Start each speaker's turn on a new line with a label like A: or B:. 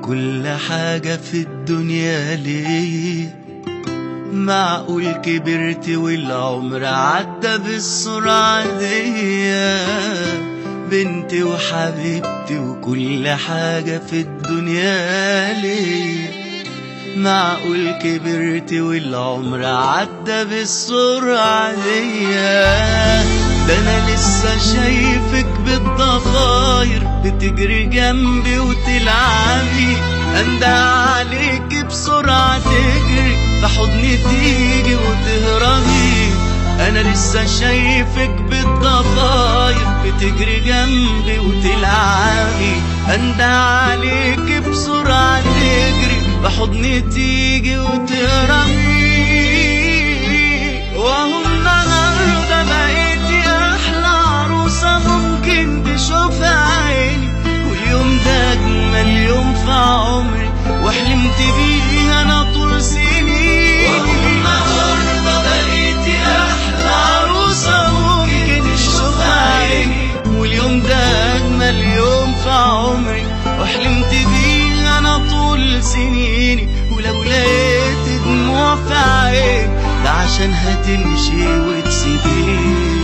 A: كل حاجة في الدنيا ليا. معقول كبرت والعمر عدى بالسرعة دي، بنتي وحبيبتي وكل حاجة في الدنيا ليا. معقول كبرت والعمر عدى بالسرعة دي، ده انا لسه شايفك بالضفاير بتجري جنبي وتلعبي، اندى عليك بسرعة تجري في حضني تيجي وتهربي. انا لسه شايفك بالضفاير بتجري جنبي وتلعبي، اندى عليك بسرعة تجري في حضني تيجي وتهربي. وهو النهارده بقيتي احلى عروسة ممكن تشوفها عيني، واليوم ده اجمل يوم في عمري وحلمت بيه انا طول سنين. وهو النهارده بقيتي احلى عروسة ممكن تشوفها عيني، واليوم ده اجمل يوم في عمري وحلمت بيه انا طول سنيني. ولو لقيت دموع في عيني ده عشان هتمشي وتسيبيني.